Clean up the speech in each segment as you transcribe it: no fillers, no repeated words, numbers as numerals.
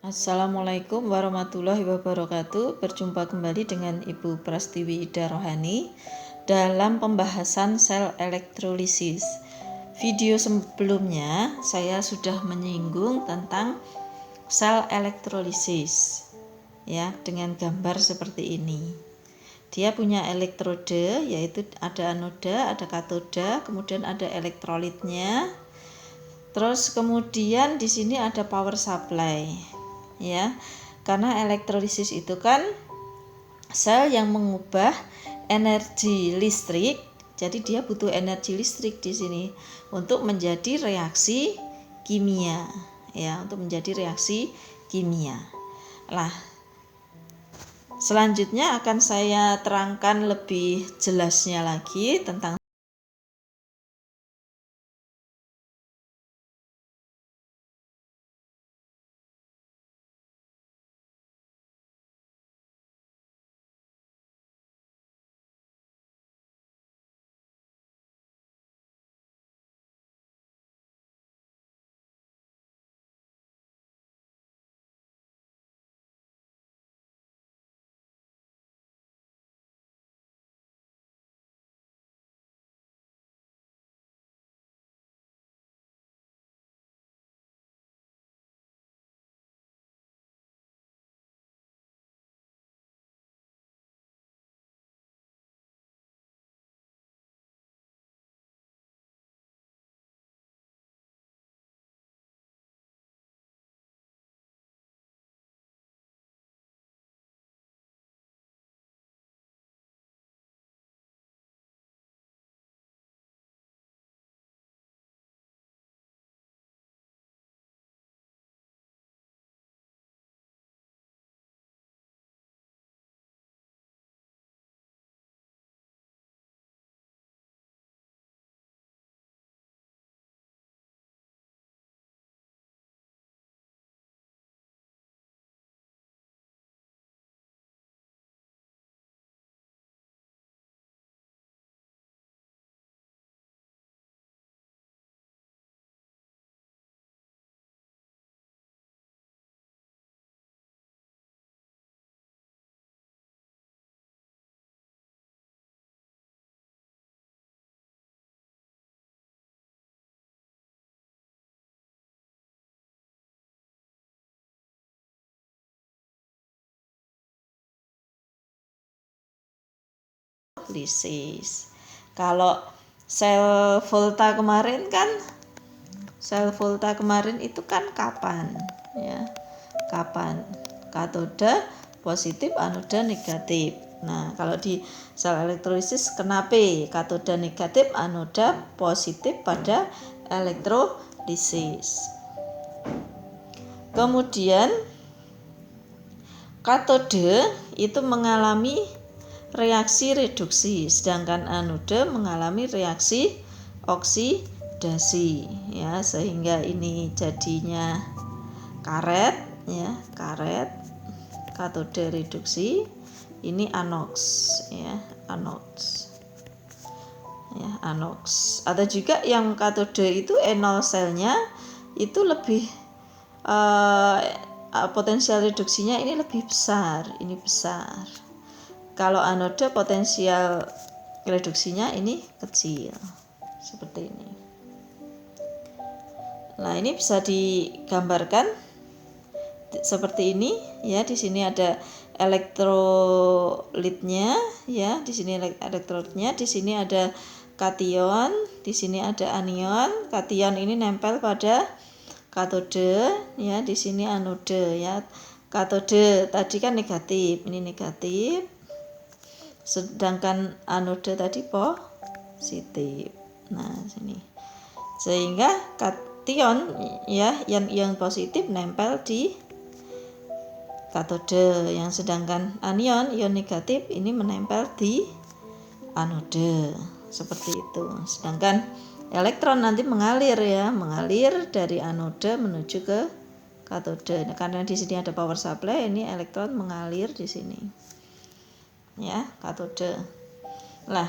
Assalamualaikum warahmatullahi wabarakatuh. Berjumpa kembali dengan Ibu Prastiwi Ida Rohani dalam pembahasan sel elektrolisis. Video sebelumnya saya sudah menyinggung tentang sel elektrolisis ya, dengan gambar seperti ini. Dia punya elektrode, yaitu ada anoda, ada katoda, kemudian ada elektrolitnya. Terus kemudian di sini ada power supply. Ya, karena elektrolisis itu kan sel yang mengubah energi listrik, jadi dia butuh energi listrik di sini untuk menjadi reaksi kimia, ya, untuk menjadi reaksi kimia. Lah, selanjutnya akan saya terangkan lebih jelasnya lagi tentang lisis. Kalau sel volta kemarin kan, sel volta kemarin itu kan kapan, ya, kapan katoda positif, anoda negatif. Nah, kalau di sel elektrolisis kenapa katoda negatif, anoda positif pada elektrolisis. Kemudian katode itu mengalami reaksi reduksi, sedangkan anoda mengalami reaksi oksidasi, ya, sehingga ini jadinya karet, ya, karet katode reduksi. Ini anoks, ya, anoks, ya, anoks. Atau juga yang katode itu enol selnya itu lebih potensial reduksinya ini lebih besar, ini besar. Kalau anoda potensial reduksinya ini kecil, seperti ini. Nah, ini bisa digambarkan seperti ini, ya. Di sini ada elektrolitnya, ya. Di sini elektrolitnya, di sini ada kation, di sini ada anion. Kation ini nempel pada katode, ya. Di sini anode, ya. Katode tadi kan negatif, ini negatif. Sedangkan anoda tadi positif. Nah, sini. Sehingga kation, ya, ion positif nempel di katode, yang sedangkan anion, ion negatif ini menempel di anoda. Seperti itu. Sedangkan elektron nanti mengalir, ya, mengalir dari anoda menuju ke katode. Nah, karena di sini ada power supply, ini elektron mengalir di sini, ya, katode. Lah,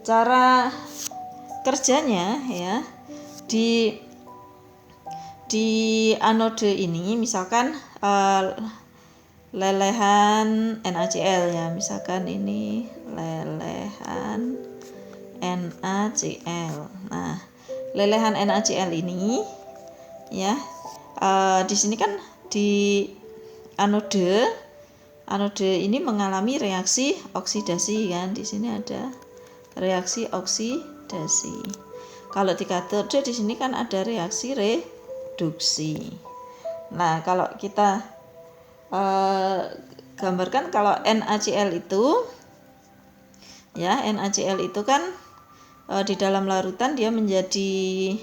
cara kerjanya, ya, di di anode ini misalkan lelehan NaCl ya, misalkan ini lelehan NaCl. Nah, lelehan NaCl ini ya, di sini kan di anode ini mengalami reaksi oksidasi kan, di sini ada reaksi oksidasi. Kalau di katode di sini kan ada reaksi reduksi. Nah, kalau kita gambarkan kalau NaCl itu ya, NaCl itu kan di dalam larutan dia menjadi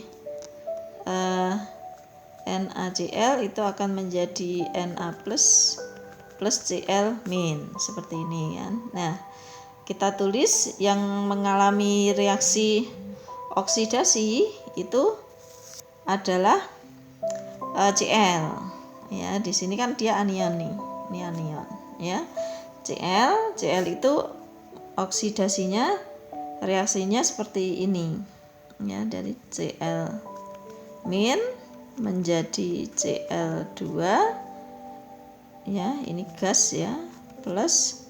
NaCl itu akan menjadi Na plus Cl min seperti ini kan. Nah, kita tulis yang mengalami reaksi oksidasi itu adalah Cl. Ya, di sini kan dia anion nih, ini anion ya. Cl itu oksidasinya, reaksinya seperti ini ya, dari Cl min menjadi Cl2 ya, ini gas ya, plus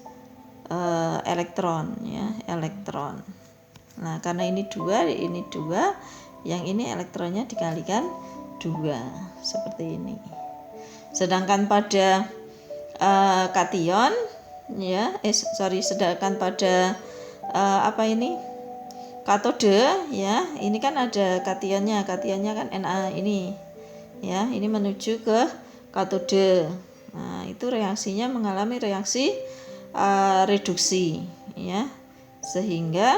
elektron ya, elektron. Nah, karena ini dua, yang ini elektronnya dikalikan 2 seperti ini. Sedangkan pada kation ya, sedangkan pada katode ya, ini kan ada kationnya kan Na ini ya, ini menuju ke katode. Nah, itu reaksinya mengalami reaksi reduksi ya, sehingga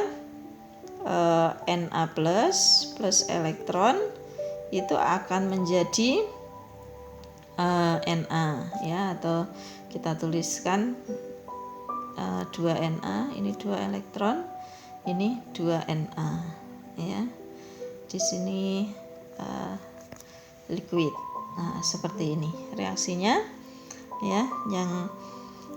Na plus elektron itu akan menjadi Na ya, atau kita tuliskan 2 Na, ini 2 elektron, ini 2 Na ya. Di sini liquid. Nah, seperti ini reaksinya ya, yang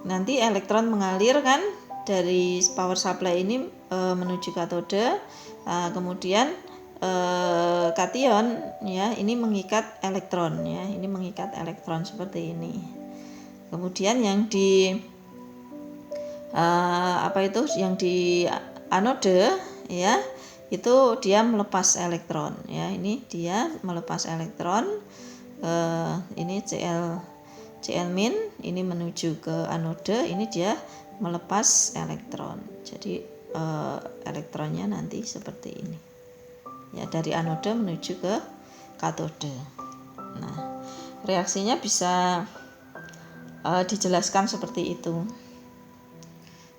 nanti elektron mengalir kan dari power supply ini menuju katode. Kemudian kation ya, ini mengikat elektron ya, ini mengikat elektron seperti ini. Kemudian yang di yang di anode ya, itu dia melepas elektron ya, ini dia melepas elektron, ini Cl min, ini menuju ke anode, ini dia melepas elektron. Jadi elektronnya nanti seperti ini ya, dari anode menuju ke katode. Nah, reaksinya bisa dijelaskan seperti itu.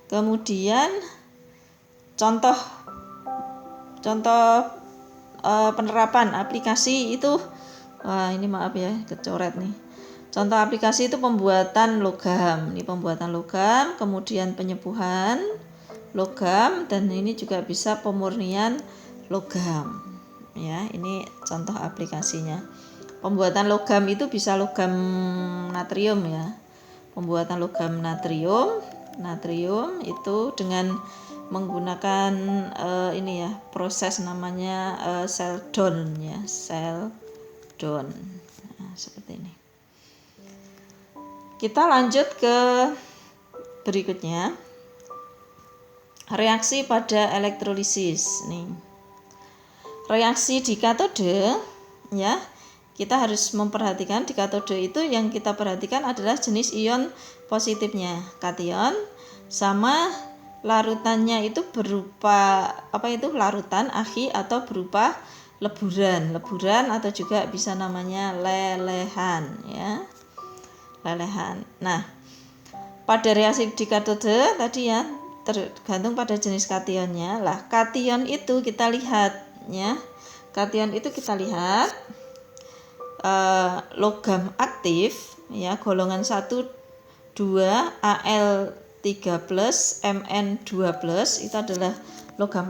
Kemudian contoh penerapan aplikasi itu, ini maaf ya, kecoret nih. Contoh aplikasi itu pembuatan logam. Ini pembuatan logam, kemudian penyepuhan logam, dan ini juga bisa pemurnian logam. Ya, ini contoh aplikasinya. Pembuatan logam itu bisa logam natrium ya. Pembuatan logam natrium itu dengan menggunakan ini ya, proses namanya Seldon ya, Seldon. Nah, seperti ini. Kita lanjut ke berikutnya, reaksi pada elektrolisis nih. Reaksi di katode ya, kita harus memperhatikan di katode itu yang kita perhatikan adalah jenis ion positifnya, kation, sama larutannya itu berupa larutan ahi atau berupa leburan atau juga bisa namanya lelehan ya, lelehan. Nah, pada reaksi di katode tadi ya, tergantung pada jenis kationnya. Lah, kation itu kita lihat ya, kation itu kita lihat logam aktif ya, golongan 1 2 Al3+ Mn2+ itu adalah logam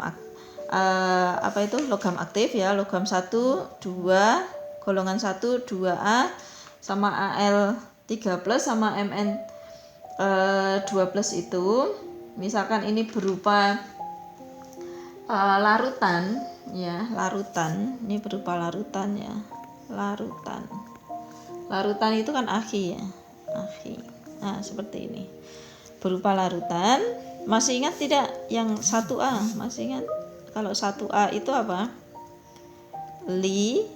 logam aktif ya, logam 1 2 golongan 1 2A sama Al3+ sama Mn2+ itu misalkan ini berupa larutan ya, ini berupa larutan ya. larutan. Larutan itu kan Ag ya, Ag. Nah, seperti ini. Berupa larutan. Masih ingat tidak yang 1A? Masih ingat? Kalau 1A itu apa? Li,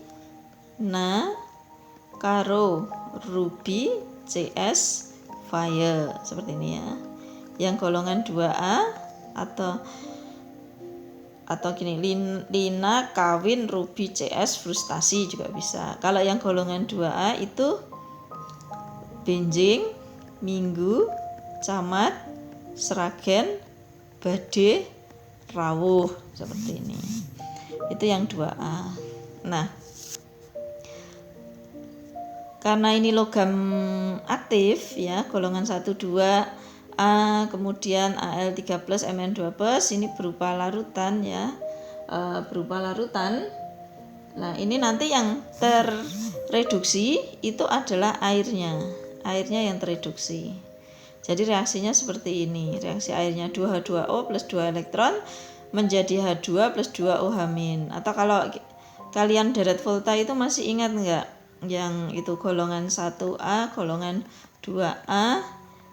na, karo, ruby, cs, fire. Seperti ini ya. Yang golongan 2A atau gini, Lina, kawin, ruby, cs, frustasi juga bisa. Kalau yang golongan 2A itu benjing, minggu, camat, seragen, bade, rawuh, seperti ini. Itu yang 2A. Nah, karena ini logam aktif ya, golongan 1, 2A, kemudian Al3+, Mn2+, ini berupa larutan ya, berupa larutan. Nah, ini nanti yang terreduksi itu adalah airnya yang terreduksi. Jadi reaksinya seperti ini. Reaksi airnya 2H2O plus 2 elektron menjadi H2 plus 2OH-. Atau kalau kalian deret volta itu masih ingat enggak? Yang itu golongan 1A, golongan 2A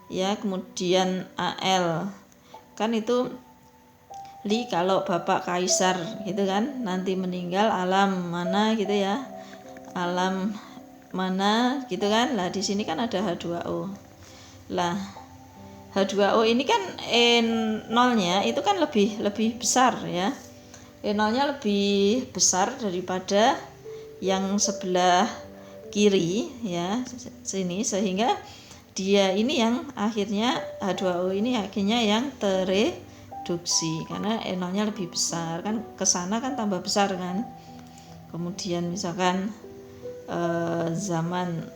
ya, kemudian Al. Kan itu Li kalau bapak kaisar gitu kan, nanti meninggal alam mana gitu ya. Alam mana gitu kan. Lah di sini kan ada H2O. Lah H2O ini kan E0-nya itu kan lebih besar ya. E0-nya lebih besar daripada yang sebelah kiri ya, sini, sehingga dia ini yang akhirnya H2O ini akhirnya yang terreduksi karena E0-nya lebih besar kan, kesana kan tambah besar kan. Kemudian misalkan zaman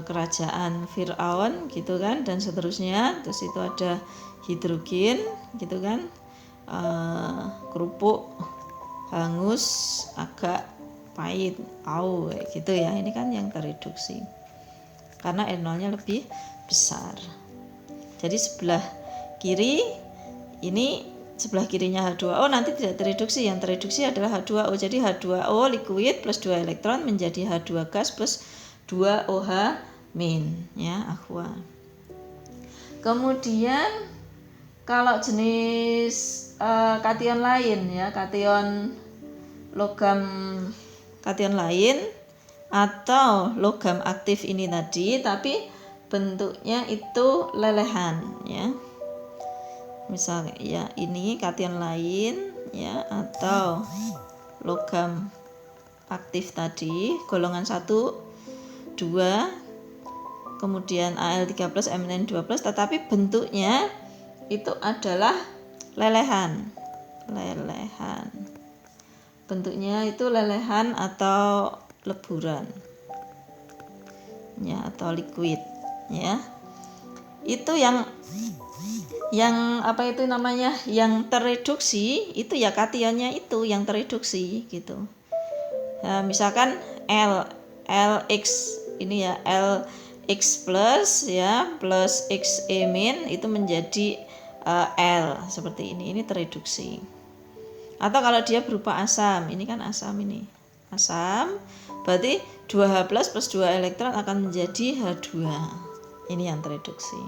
kerajaan Fir'aun gitu kan, dan seterusnya, terus itu ada hidrogen gitu kan, kerupuk hangus agak pahit gitu ya. Ini kan yang terreduksi karena E0-nya lebih besar. Jadi sebelah kiri ini, sebelah kirinya H2O nanti tidak tereduksi, yang tereduksi adalah H2O. Jadi H2O liquid plus 2 elektron menjadi H2 gas plus 2 OH- ya, aqua. Kemudian kalau jenis kation lain ya, kation logam kation lain atau logam aktif ini tadi tapi bentuknya itu lelehan ya. Misalnya ya, ini kation lain ya, atau logam aktif tadi golongan 1, 2, kemudian Al3+, Mn2+, tetapi bentuknya itu adalah lelehan. Bentuknya itu lelehan atau leburan ya, atau liquid ya. Itu yang apa itu namanya, yang tereduksi itu ya kationnya itu yang tereduksi gitu. Nah, misalkan LX ini ya, LX plus ya plus XE min itu menjadi L seperti ini tereduksi. Atau kalau dia berupa asam, ini kan asam, ini asam, berarti 2H plus 2 elektron akan menjadi H2. Ini yang tereduksi.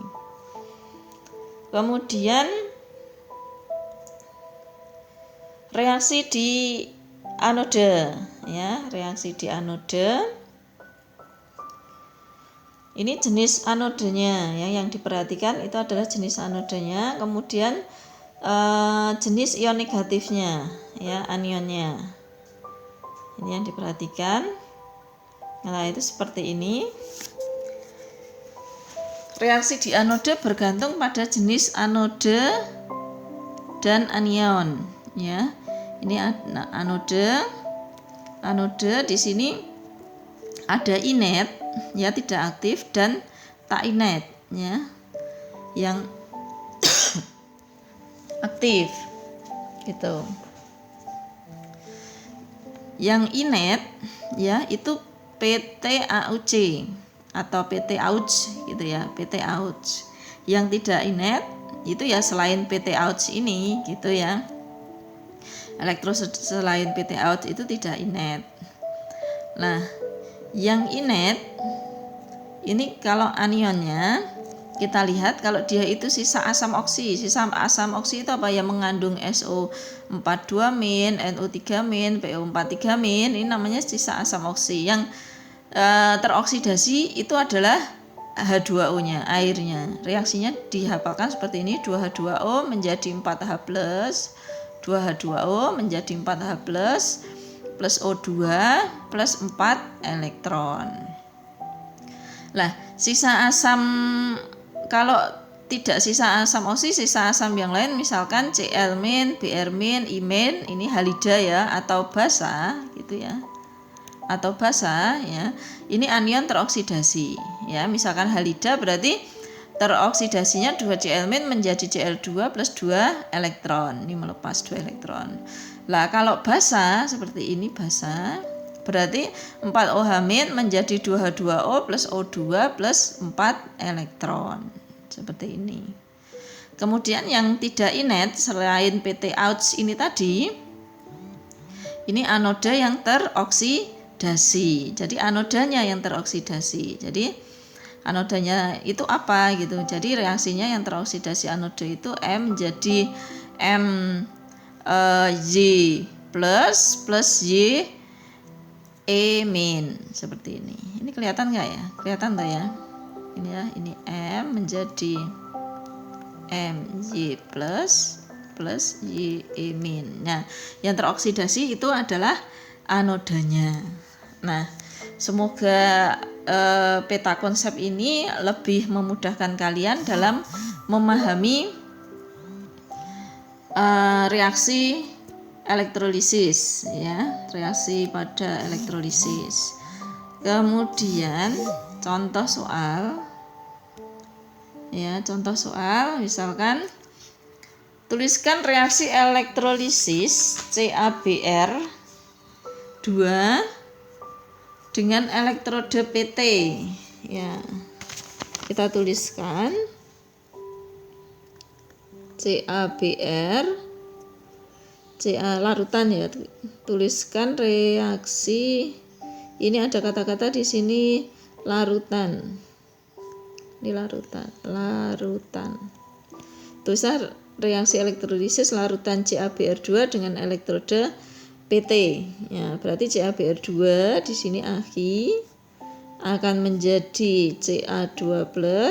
Kemudian reaksi di anode ya, reaksi di anode. Ini jenis anodenya ya, yang diperhatikan itu adalah jenis anodenya, kemudian jenis ion negatifnya ya, anionnya. Ini yang diperhatikan. Nah, itu seperti ini. Reaksi di anode bergantung pada jenis anode dan anion ya. Ini anode di sini ada inet ya, tidak aktif, dan tak inet ya, yang aktif gitu. Yang inet ya itu PTAUC atau PTAUC gitu ya, PTAUC. Yang tidak inet itu ya selain PTAUC ini gitu ya. Elektron selain PTAUC itu tidak inet. Nah, yang inet ini kalau anionnya kita lihat kalau dia itu sisa asam oksi. Sisa asam oksi itu apa ya, mengandung SO42-, NO3-, PO43-. Ini namanya sisa asam oksi. Yang teroksidasi itu adalah H2O-nya, airnya. Reaksinya dihafalkan seperti ini, 2H2O menjadi 4H+, 2H2O menjadi 4H+, plus O2 plus 4 elektron. Lah, sisa asam, kalau tidak sisa asam oksi, sisa asam yang lain misalkan Cl-, Br-, I-, ini halida ya, atau basa gitu ya. Atau basa ya. Ini anion teroksidasi ya. Misalkan halida berarti teroksidasinya 2Cl- menjadi Cl2 plus 2 elektron. Ini melepas 2 elektron. Lah kalau basa seperti ini, basa berarti 4OH- menjadi 2H2O plus O2 plus 4 elektron. Seperti ini. Kemudian yang tidak inet selain PT-Ouch ini tadi, ini anoda yang teroksidasi. Jadi anodanya yang teroksidasi. Jadi anodanya itu apa gitu. Jadi reaksinya yang teroksidasi anoda itu M jadi Y plus Y min seperti ini. Ini kelihatan nggak ya? Kelihatan nggak ya? Ini ya, ini M menjadi Y plus Y min. Nah, yang teroksidasi itu adalah anodanya. Nah, semoga peta konsep ini lebih memudahkan kalian dalam memahami reaksi elektrolisis ya, reaksi pada elektrolisis. Kemudian contoh soal ya, contoh soal misalkan tuliskan reaksi elektrolisis CaBr 2 dengan elektrode PT ya. Kita tuliskan CaBr, Ca larutan ya. Tuliskan reaksi, ini ada kata-kata di sini larutan. Ini larutan. Tuliskan reaksi elektrolisis larutan CaBr2 dengan elektrode PT. Ya, berarti CaBr2 di sini akhi akan menjadi Ca2+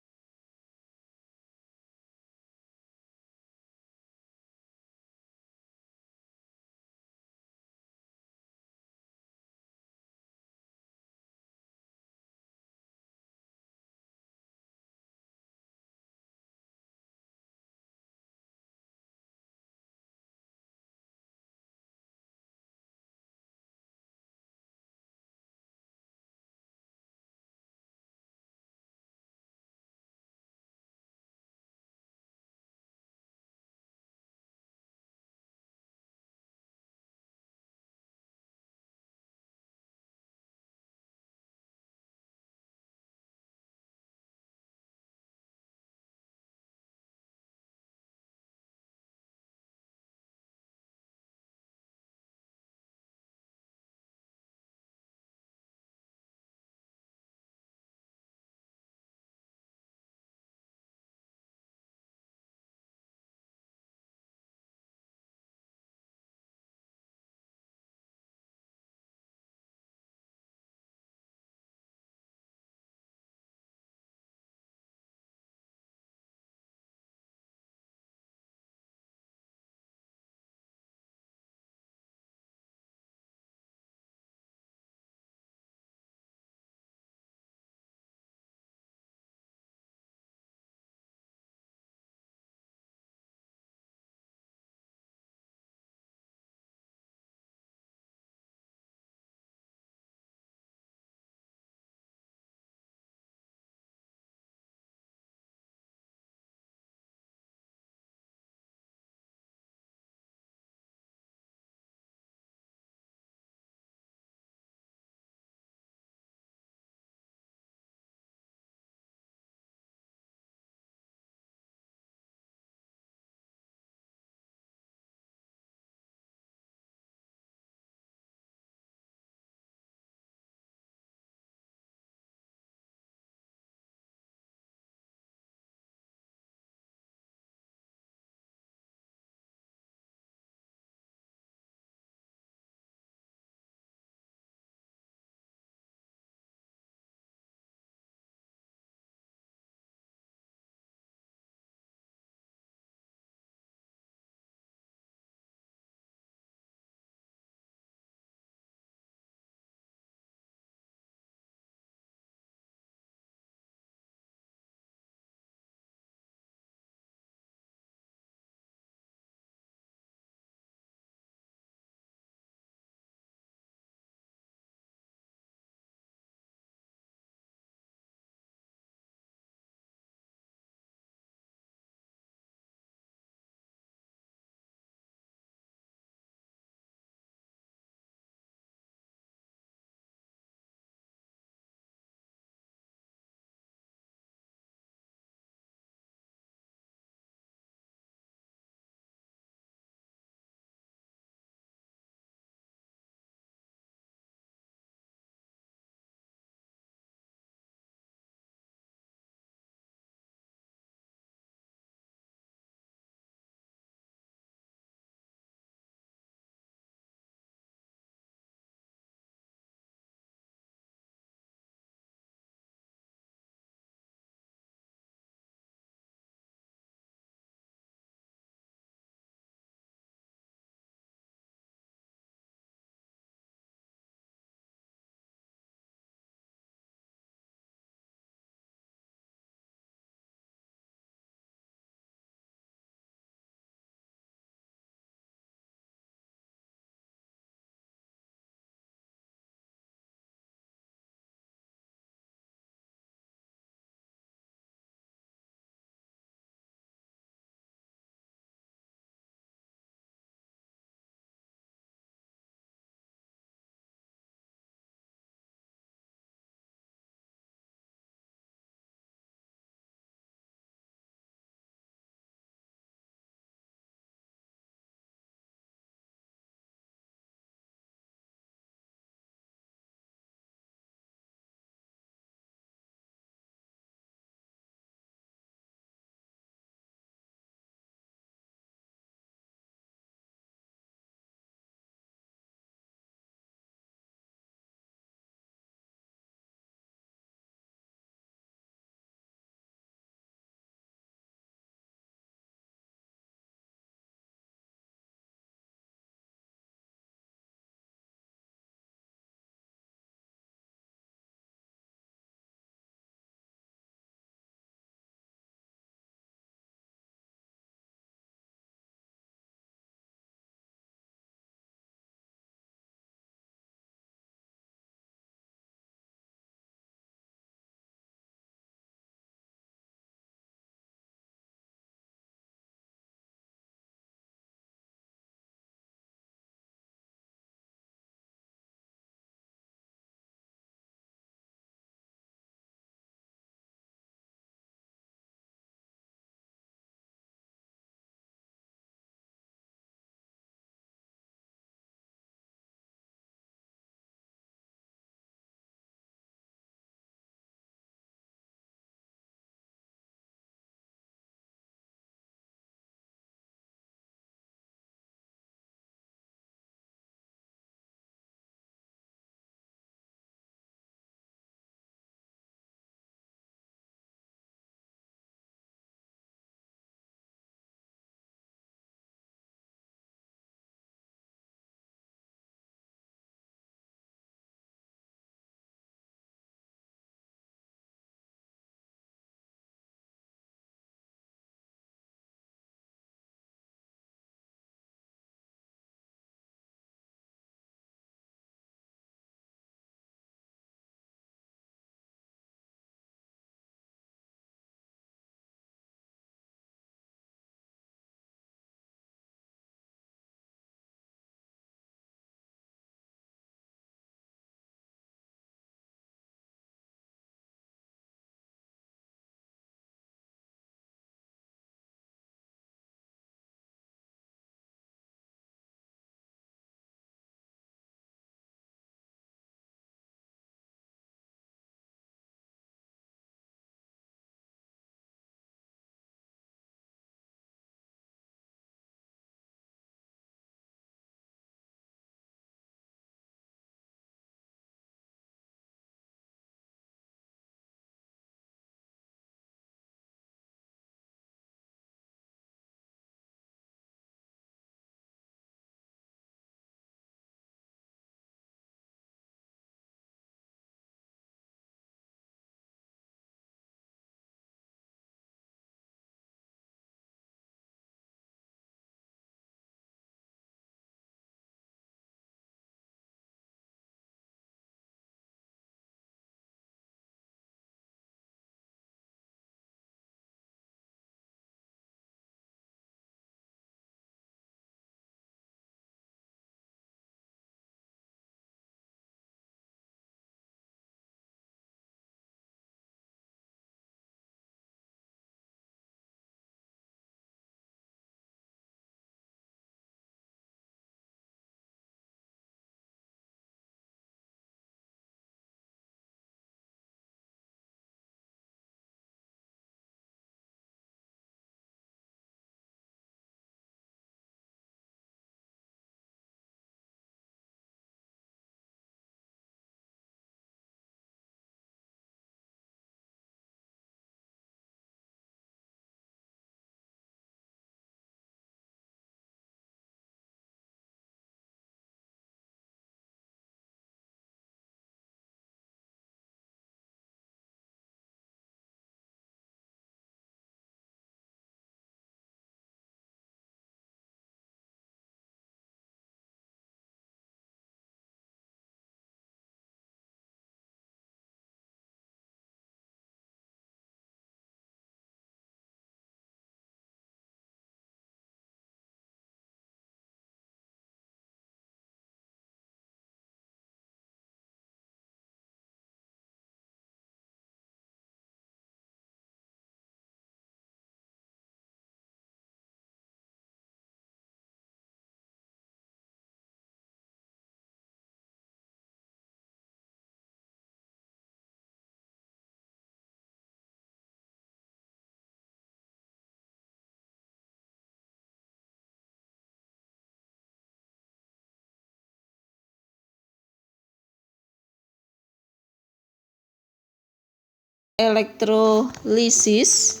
elektrolisis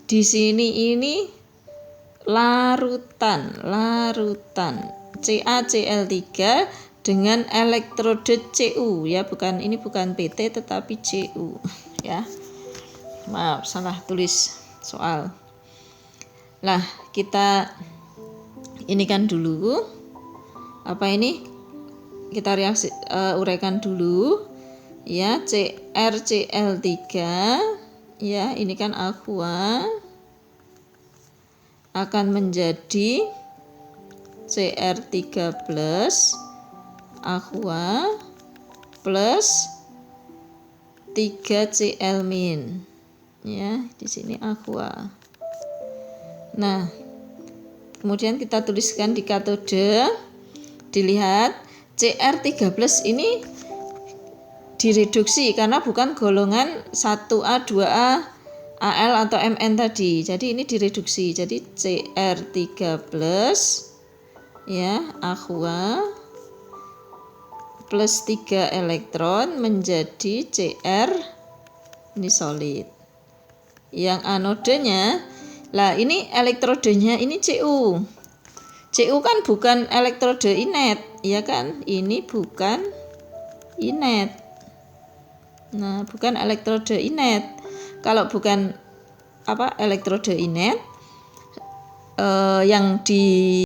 di sini ini larutan CaCl3 dengan elektrode Cu ya, ini bukan PT tetapi Cu ya. Maaf salah tulis soal. Nah, kita ini kan dulu apa ini? Kita reaksi uraikan dulu ya. CrCl3 ya, ini kan aqua akan menjadi Cr3 plus aqua plus 3Cl min ya, di sini aqua. Nah, kemudian kita tuliskan di katode, dilihat Cr3 plus ini direduksi karena bukan golongan 1A, 2A, Al atau Mn tadi. Jadi ini direduksi. Jadi Cr3 plus ya, aqua plus 3 elektron menjadi Cr, ini solid. Yang anodenya, lah ini elektrodenya ini Cu. Cu kan bukan elektrode inet, ya kan? Ini bukan inet. Nah, bukan elektrode inet. Kalau bukan elektrode inet, yang di